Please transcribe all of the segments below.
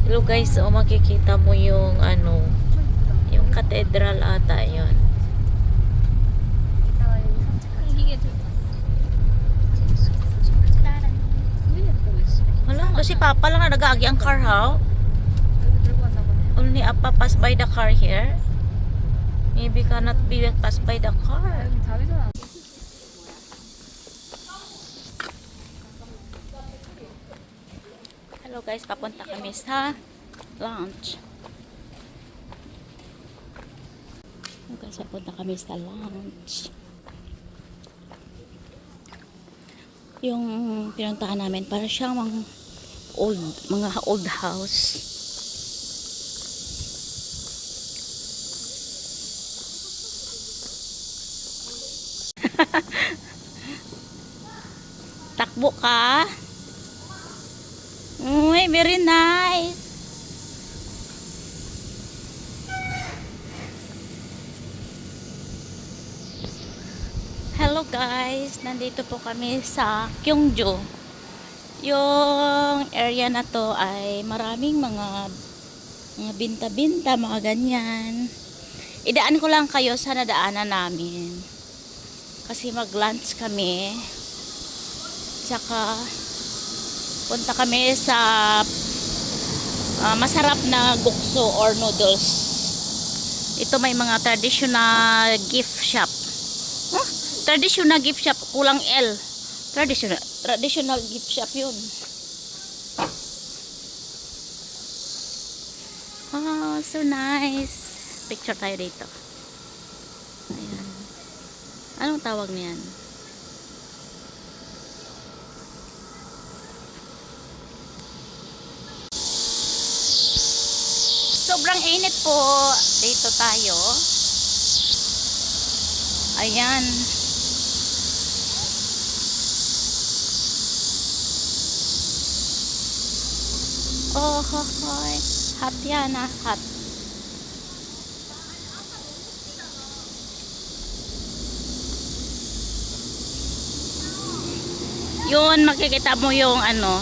Hello guys, so makikita mo yung ano, yung cathedral ata yun. Wala, kasi Papa lang na nag-aagi ang car how? Only Appa pass by the car here. Maybe cannot be pass by the car. Hello guys, papunta kami sa lunch. Hello guys, papunta kami sa lunch. Yung pinuntahan namin para siyang mga old house. Takbo ka. Uy, very nice. Hello guys, nandito po kami sa Jeonju. Yung area na to ay maraming mga binta-binta, mga ganyan. Idaan ko lang kayo sa nadaanan namin. Kasi mag-lunch kami. Tsaka punta kami sa masarap na gukso or noodles. Ito may mga traditional gift shop. Huh? Traditional gift shop, kulang L. Traditional gift shop yun. Oh, so nice. Picture tayo dito. Ayan. Anong tawag niyan? Sobrang init po. Dito tayo. Ayan. Oh, hoy. Hot yan ah. Hot. Yun, makikita mo yung ano.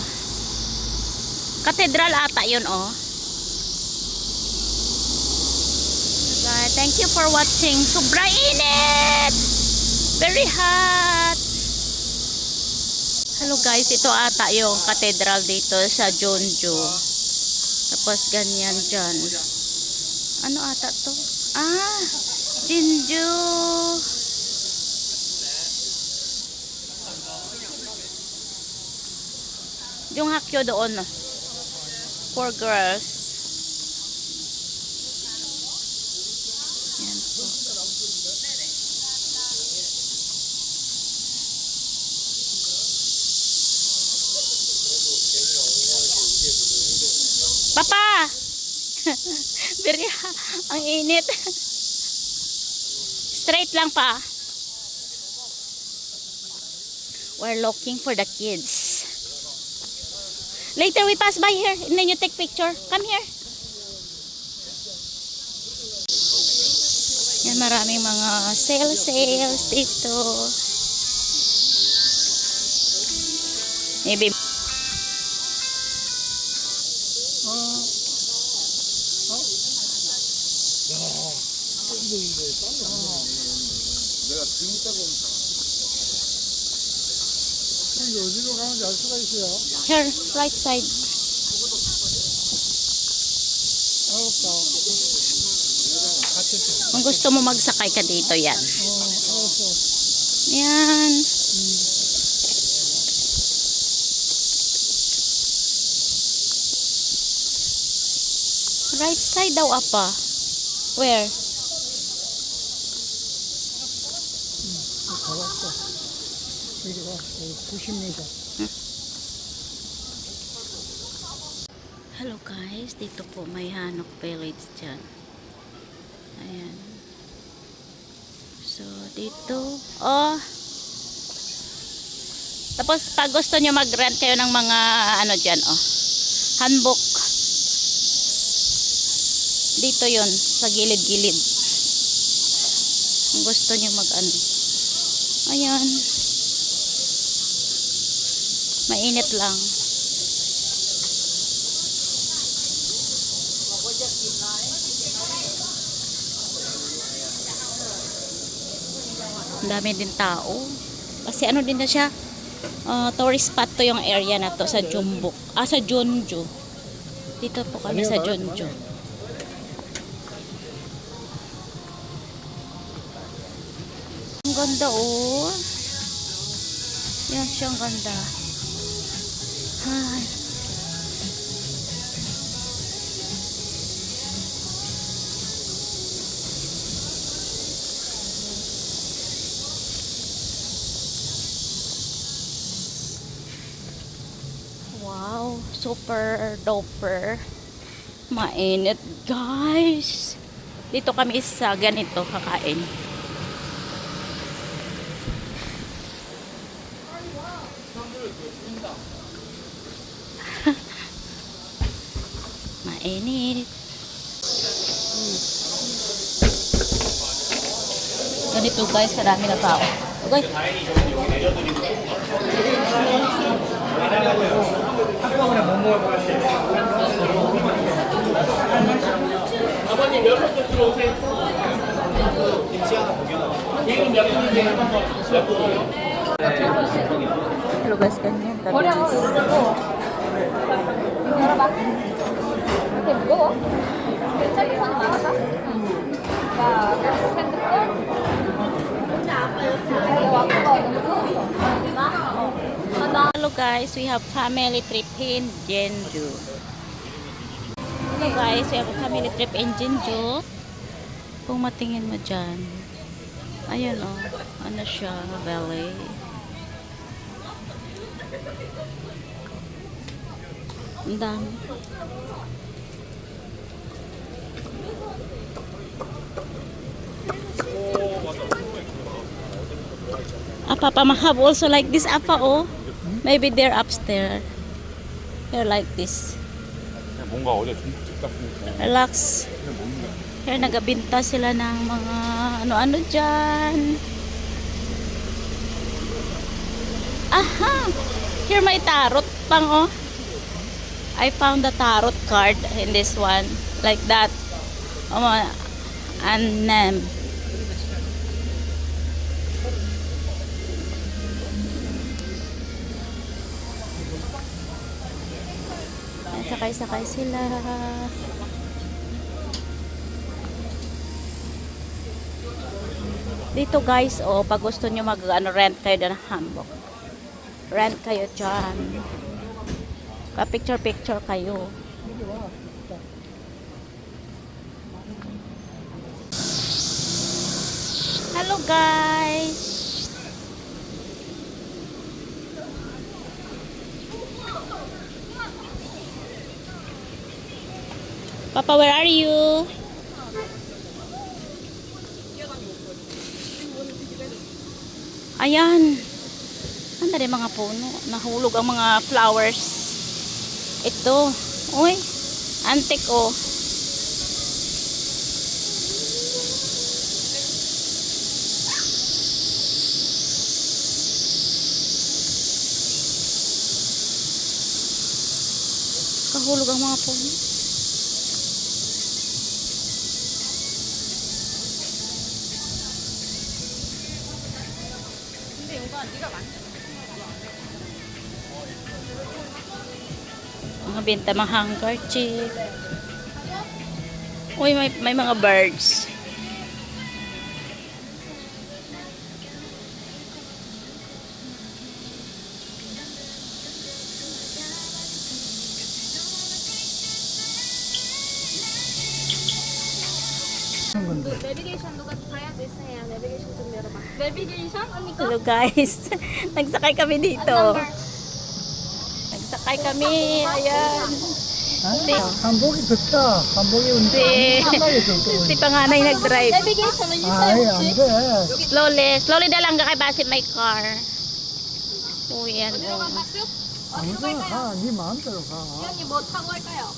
Cathedral ata yun oh. Thank you for watching. Sobra init! Very hot! Hello guys, ito ata yung cathedral dito sa Jeonju. Tapos ganyan dyan. Ano ata to? Ah! Jeonju! Yung hakyo doon. 4 girls. Yan po. Papa! Beri, ang init. Straight lang pa. We're looking for the kids. Later we pass by here and then you take picture. Come here. Yan, maraming mga sales dito. Maybe. Here, right side. Kung gusto mo magsakay ka dito, yan. Yan. Right side daw, apa. Where? Hello guys, dito po may Hanok Village dyan. Ayan. So, dito. Oh. Tapos, pag gusto nyo mag-rent kayo ng mga, ano dyan, oh. Hanbok. Dito yon sa gilid-gilid. Kung gusto nyo mag-ano. Ayan. Mainit lang. Ang dami din tao. Kasi ano din na siya, tourist spot to yung area na to sa Jeonju. Sa Jeonju. Dito po kami sa Jeonju. Ang ganda oh. Yan siyang ganda. Hi. Wow, super duper mainit guys. Dito kami sa ganito kakain. Mainit. Ganito guys, karami na tao. Okay. 아버님 몇분 들어오세요? 김치 하나 구겨놔. 얘는 몇 분이세요? 몇 분이요? Hello guys, ganyan. 열어봐. 이렇게 무거워? 괜찮은 건 많아서? 자, 핸드폰. Hello guys, we have family trip in Jeonju. Hello guys, we have a family trip in Jeonju. Kung matingin mo dyan, ayun oh, ano siya, valley. Ang dami. Papa have also like this apa oh. Maybe they're upstairs. They're like this. 뭔가 어제 중국집 같은 Relax. Here nagabinta sila ng mga ano-ano dyan. Aha! Here may tarot pang oh. I found the tarot card in this one. Like that. And sakay-sakay sila. Dito guys, oh, pag gusto nyo rent kayo ng hanbok. Rent kayo dyan. Picture kayo. Hello guys. Papa, where are you? Ayan. Ang dali mga puno. Nahulog ang mga flowers. Ito. Uy. Antik oh. Kahulog ang mga puno. Mga benta mga handkerchief. Uy, may mga birds. 내비게이션 누가 봐야 되세요. 내비게이션 좀 열어봐. 내비게이션? 언니가? Hello guys. Nagsakay kami dito. Nagsakay kami. Ayan. 한복이 덥다. 한복이 운전이 상당히 덥다. Si panganay nag-drive. 내비게이션은 있어요 아이, 안 혹시? 돼. Slowly na lang kay base may car. Uy, yan. 어디로 Oh. 간다 쭉? 어디로 아무데나 갈까요? 가. 네 마음대로 가. 이 언니 뭐 타고 갈까요?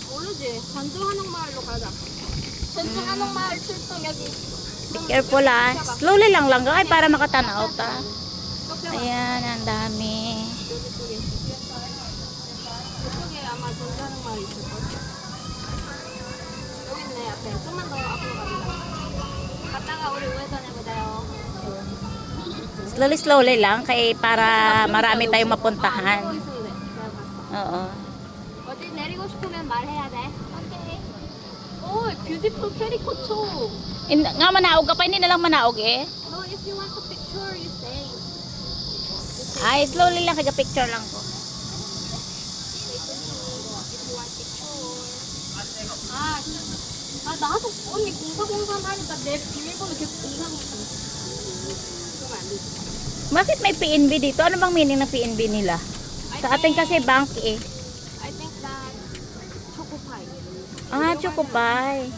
모르지. 전주 한옥마을로 가자. 전주 한옥마을 출동 여기. Be careful ah. Slowly lang kay para makatanaw ta. Ayan, ang dami. 이쪽에 아마 전주 한옥마을 있을 거야. Slowly lang kay para marami tayong mapuntahan. 하고 있었는데 내가 봤어. Oo. 어디 내리고 싶으면 말해야 돼. 오케이. 오, beautiful 캐리커처. Nga manaog ka pa, hindi na lang manaog eh. No, if you want a picture, you say. Ay, slowly lang, kaya picture lang ko. If you want picture. 나도 언니 공사공사 하니까 내 비밀번호 계속 공사공사. 그러면 안 되지. Bakit may PNB dito? Ano bang meaning ng PNB nila? Sa atin kasi bank eh. I think that choco pie. Ah, choco pie.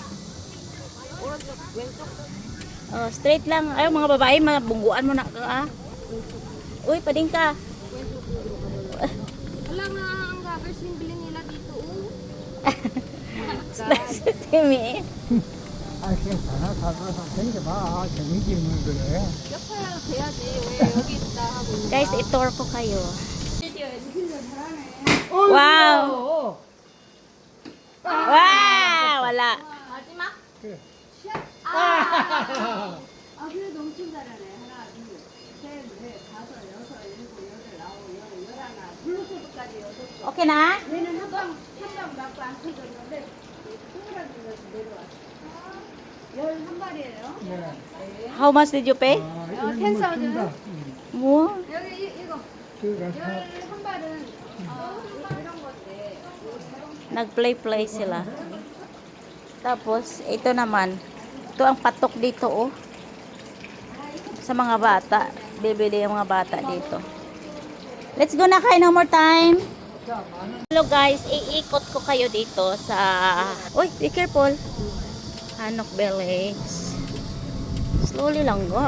오른쪽, 왼쪽. Oh, straight lang. Ay, mga babae, mabungguan mo na ka. Ah. Uy, pading ka. Wala nga ang gagawin simbili nila dito. Si Mi. 아, 그냥 살살 댕겨봐. 재미지 뭐 그래. 옆에라도 돼야지. 왜 여기 있다 하고 있는 Guys, 거야? i-tour ko kayo. 어이구. 와우. 와, wala. 마지막? 그래. 아, 그래도 엄청 잘하네. 하나, 둘, 셋, 넷, 다섯, 여섯, 일곱, 여덟, 아홉, 열, 열하나. 블루소드까지 여섯. Okay na? 얘는 한방 맞고 안 터졌는데 동그라미에서 내려왔어. 11마리예요. 네. How much did you pay? 아, 이런 거 텐사우드. 준다. Wow. 여기 이거 그거 11발은 이런 건데 Nag-play sila. Tapos, ito naman. Ito ang patok dito, oh. Sa mga bata. Bibili ang mga bata dito. Let's go na kayo, no more time. Hello guys, iikot ko kayo dito sa... Uy, be careful. Hanok Belex. Slowly lang go.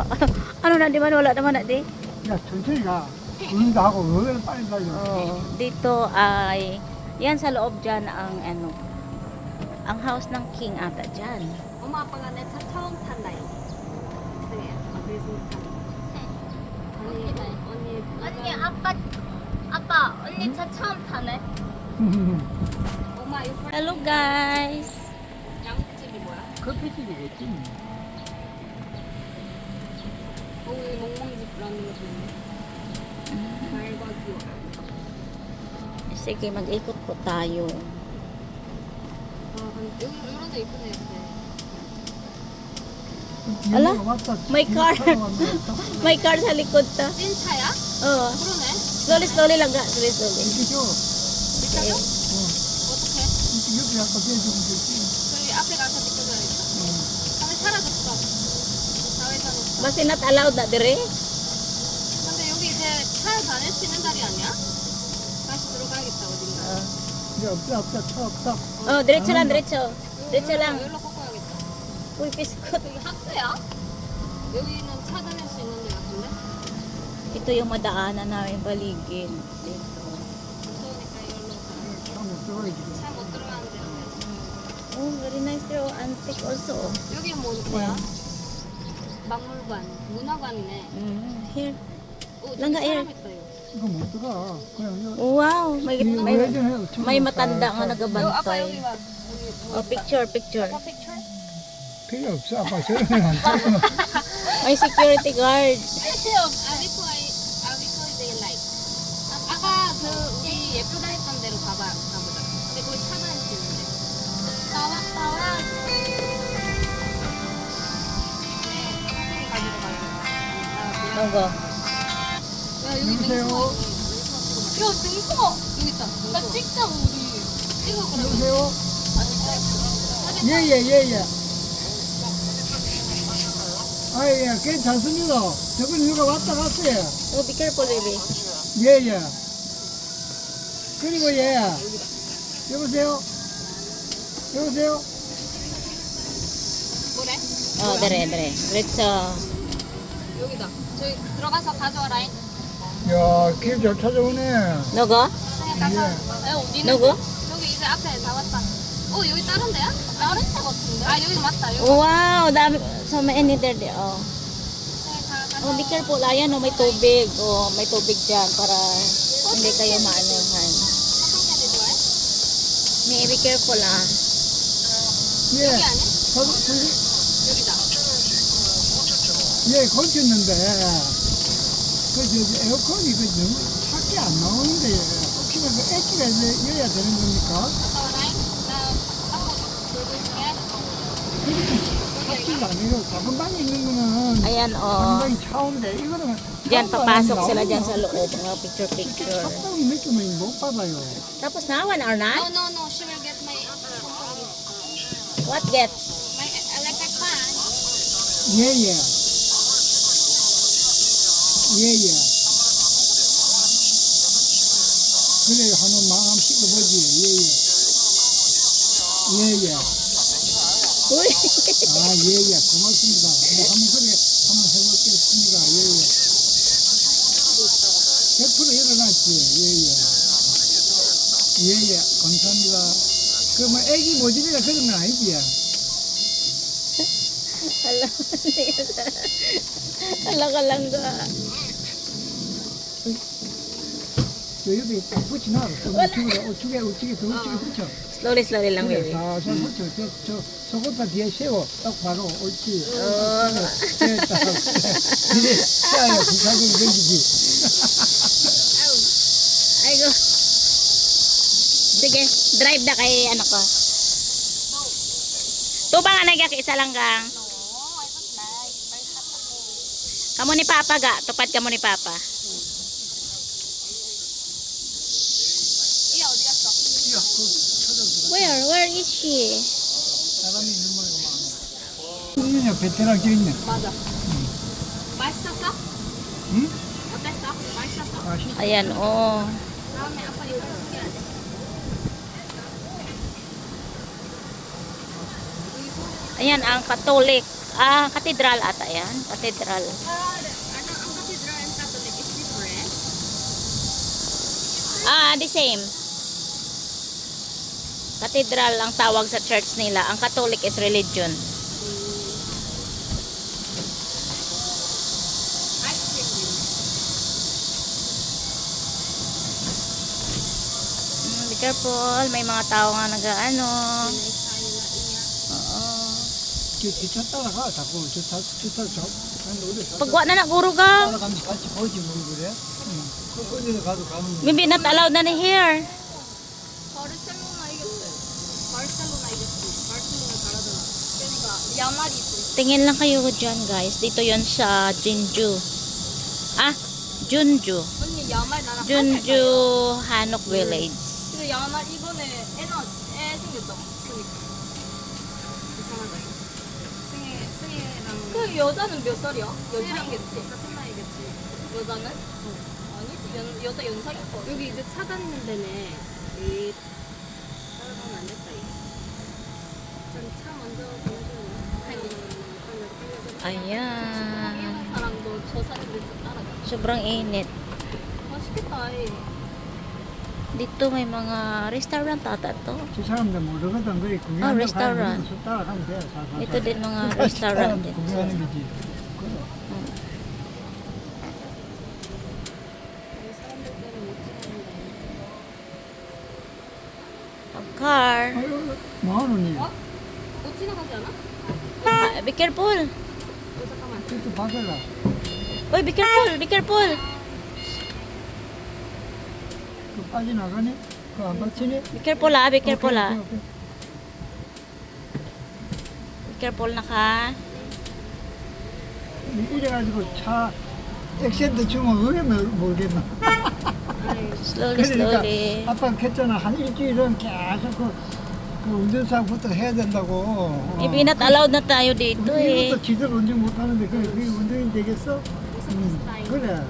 Ano na, di man? Wala naman na, di? 야, 천천히 가. 운다 하고 왜 빨리 달려. Oh, dito ay... Yan sa loob dyan ang ano... Ang house ng king ata dyan. 엄마 아빠가 내 차 처음 탄다요. 그래. 그래서 언니 아빠 언니 차 처음 타네. 엄마 이거 Hello guys! 양집이 뭐야? 커피집이겠지. 여기 멍멍집라는 것도 있네. 말과기와. Sige, mag-ikot po tayo. 여기 이런 데 이쁘네 근데. Ala? 왔다. May car. May car sa likod ta. 찐 차야? Oo. 그러네. Slowly lang ga. Slowly. 이렇게 줘. 비싸죠? 어떡해? 이렇게 약간 대주면 되지. 저기 앞에 가서 비켜줘야겠다. 근데 사라졌어. 자회사는. Basta not allowed na dire. 근데 여기 이제 차 다닐 수 있는 자리 아니야? 다시 들어가야겠다 어딘가. 이제 없다, 차 없다. Oh, diretso lang, diretso. Diretso lang. 여기로 꺾어야겠다. Uy, biskot. 여기 학교야? 여기는 차 다닐 수 있는 데 같은데? Ito yung madaanan namin baligid. Dito. 무서우니까 여기로 가. 차못 들어가야지. 차 못 들어가는 데. Oh, very nice there. Antique also. 여기는 뭐야? 박물관, 문화관이네. Here. 오, langga 저기 air. 사람 있다 여기. 이거 못 들어가. 그냥 이거. Wow, may matanda nga 아빠 여기 nagabantay. 봐. 여기 Oh, picture. 아빠 픽처? 필요 없어. 아빠 저러면 안 돼. May security guard. 필요 아비코이 they like. 아까 그 우리 예쁘다 했던 데로 가보자. 근데 거기 차 다닐 수 있는데. 나와. 가지고 가야겠다. Ogo. 야 여기 여보세요? 맹성어 있어. 야 맹성어 여기 있다. 나 찍자 우리. 찍어 그러면. 여보세요? 아 진짜? 예. 아이, 예, 괜찮습니다. 저번 누가 왔다 갔어요. Oh, be careful, baby. 예. 그리고 예. 여보세요? 뭐래? Oh, dire. Diretso. 여기다. 저기 들어가서 가져와라잉. 야, 길 잘 찾아오네. Nogo? 생각 가서. 야 어디는? Nogo? 저기 이제 앞에 다 왔다. 여기 다른 데야? 다른 데 같은데? 아 여기 맞다. 여기. Wow, dami. So, many there. Oh. 다 Oh, be careful. Ayan, oh, may tubig. Oh, may tubig dyan para hindi kayo maanuhan. 가져와야지 좋아해? May be careful, ah. 예. 여기 아니야? 저기, 여기다. 예, 건쳤는데. 에어컨이 너무 차게 안 나오는데 혹시나 액기가 여야 되는 겁니까? 차기가 아니고 작은 방에 있는 거는 Ayan, 작은 oh. 방이 차온데 이거는 Diyan, 차오가 안 papasok sila 나오고 dyan sa loob. Mga 이렇게 picture-picture. 찼다는 느낌을 못 받아요. Tapos na, 1 hour na? No. She will get my What get? my electric fan. 예예. 예예. 그래 한번 마음 씻어보지. 예예. 예예. Uy! 아 예예. 고맙습니다. 네, 한번 그래 한번 해보겠습니다. 예예. 100% 일어났지. 예예. 예예. 감사합니다. 그뭐 애기 모집이라 그런 건 아니지. Alam, alam ka lang ga. 저 옆에 딱 붙여놔. 우측에 더 우측에 붙여. Slowly lang, 그래, baby. 살살 붙여. 저 소금파 뒤에 세워. 딱 바로 옳지. Oh. 그래, 딱. 이래 시야에 부착을 던지지. Ay, go. Sige, drive na kay ano ko. Tubang anay ka, isa lang gang. Kamu ni Papa ga, tupad kamu ni Papa. Where is she? 사람이 있는 거가 많아. 이거냐, 베테랑 저 있네. 맞아. 맛있었어? 응? 어땠어? 맛있었어? 맛있어. Ayan, oh. 다음에 아빠 이거 소개해야 돼. Ayan, ang Catholic. Cathedral ata yan. Cathedral. Ang cathedral and Catholic is different. The same. Cathedral ang tawag sa church nila. Ang Catholic is religion. Ice cream. Be careful. May mga tao nga nag-ano. Oo. 저 따라가, 자꾸. Pagwa na naguro gang. 따라가면서 같이 보지, 뭐, 그래? 응. 거기서 가도 가는 거. Maybe not allowed na ni here. 바르셀로나 이겼어. 바르셀로나 이겼어. 바르셀로나 잘하더라. 그러니까 야말이 있어. Tingin lang kayo dyan guys. Dito yon sa Jeonju. Jeonju. 언니 야말 나랑 Jeonju Hanok Village. 근데 야말 이번에 애 생겼다. 그니까. 이상하다 이거. 승혜랑 그 여자는 몇 살이야? 연상이겠지? 같은 나이겠지. 여자는? 아니지 여자 연상일 거야. 여기 이제 차 닿는 데네. 이 따라가면 안 됐다 이거. 차 먼저 보내줘요. Ayan. 사람도 저 사람들 따라가. Sobrang init. 맛있겠다. Dito may mga restaurant ata to. 저 사람들 모르거든. 그래, 구경하는 restaurant. 따라가면 돼. 살살. Ito din mga restaurant dito. 구경하는 거지. 사람들 때문에 못 찍는데. Car. 아유, 뭐하노니? 어? 못 지나가지 않아? Be careful. 잠깐만. 저쪽 봐달라. Uy, be careful. Be careful. 그 빠져나가네? 그거 안 받치네? Be careful Be careful 오케이, 오케이. Be careful na ka. 이래가지고 차 액센트 주면 왜 모르겠나? Slowly, 그러니까 slowly. 아빠 했잖아. 한 일주일은 계속 그 운전사부터 해야 된다고. Maybe not allowed na tayo dito eh. 이것도 지들 운전 못하는데 그게 운전이 되겠어? 그래.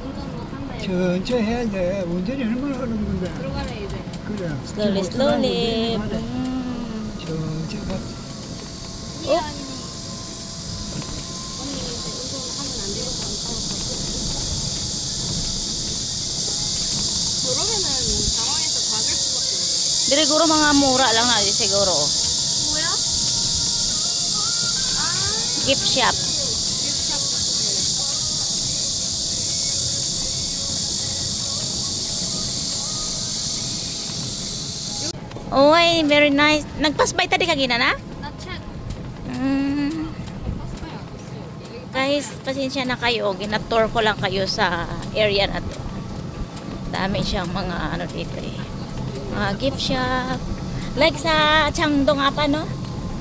운전 못한다. 천천히 해야 돼. 운전이 얼마나 어려운 건데. 들어가래 이제. 그래. Slowly, 지금 slowly. 운전을 하래. 천천히 가. Oh. 언니 이제 운전하면 안 되겠다. 그러면은 당황해서 박을 수밖에 없네. Dire siguro mga mura lang na siguro. 뭐야? Gift shop. Oy, very nice. Nagpas by tadi kagina na? 나 챗. Mm. 버스까지 안 갔어. Guys, pasensya na kayo. Ginatour ko lang kayo sa area na to. Dami siyang mga ano dito eh. Mga gift shop. Like sa Changdong apa no?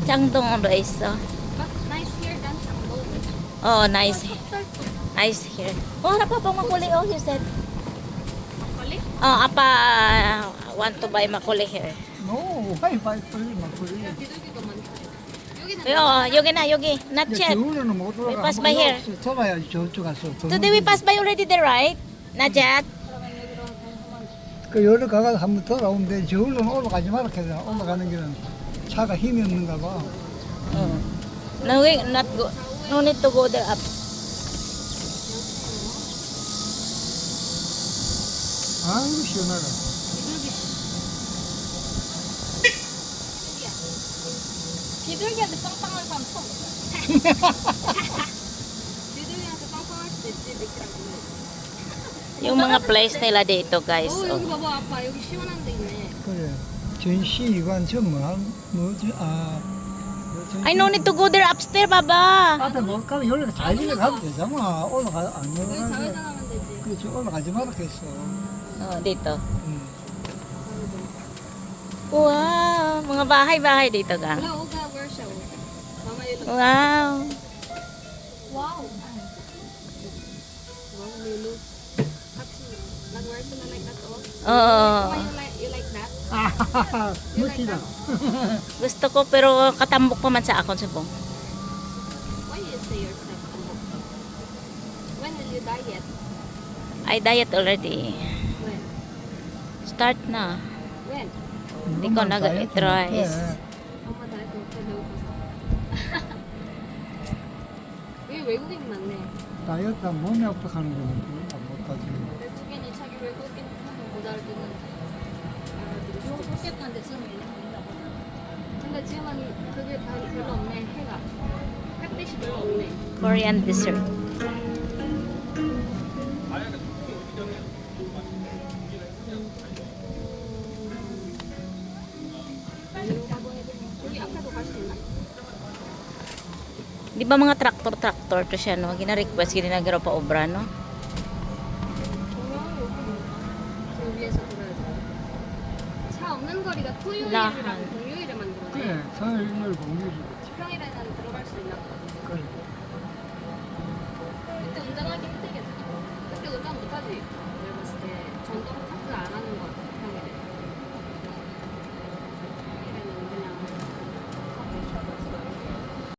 Changdong guys. So. But nice here than Shanghai. Oh, nice. Nice here. Oh, harap pa pang makuli oh, you said. Makuli? Oh, apa want to buy makuli here. No, 하이파이 풀리 막 풀리. 비둘기가 많다. 여기는 Yogi na, yogi. Not yet. 겨울에는 못 We 돌아가. pass by here. 잡아야지 저쪽 가서. Today we pass by already there, right? Not yet. 그 여러 가가 한번 돌아오는데 겨울은 올라가지 마라 해서 올라가는 길은 차가 힘이 없는가 봐. No, we not go. No need to go there up. 아이고 시원하다. 비둘기한테 빵빵한 사람 처음 봤어요. 비둘기한테 빵빵할 수도 있지, 미끼랑. Yung mga place nila dito, guys. 여기 Oh. 봐봐, 아빠. 여기 시원한 데 있네. 그래. 전시관 전뭐 뭐지 I no need to go there upstairs, Baba. 앞에 못 가면 여기가 자기가 가도 되잖아. 올라가 안 여기 올라가지. 좌회전하면 되지. 그렇지 올라가지 마라 했어. Oh, dito. Wow, mga bahay-bahay dito ka. Wala, Oga, where siya? Mama, you look. Wow. Wow. Wow, Lulu. Actually, nag-wear sila like that, oh. Oo. Mama, you like that? 멋지다. Gusto ko pero katambok pa man sa akon subong. Why you say yourself? When will you diet? I diet already. When? Start na. When? Hindi ko nag-eat rice. 엄마 다이어트 못해 배고파서. 여기 외국인 많네. 다이어트 몸이 어떡하는 거는 못하지. 외국인이 자기 외국인 하면 못 알아듣는. 이거 포켓한데 지금 있나 봐. 근데 지금은 그게 별로 없네. 해가. 햇빛이 별로 없네. Korean dessert. 여기 앞에도 갈 수 있나? Di ba mga tractor to siya, no? Gina-request, ginagaro pa obra, no? 지금 위에서 돌아야지. 차 없는 거리가 토요일이랑 공휴일에 만들어내. 그래, 토요일 공휴일. 평일에는 들어갈 수 있나? 그래. 그때 운전하기 힘들겠다. 그때 운전 못하지. 내가 봤을 때 전동 탑승 안 하는 거 같아.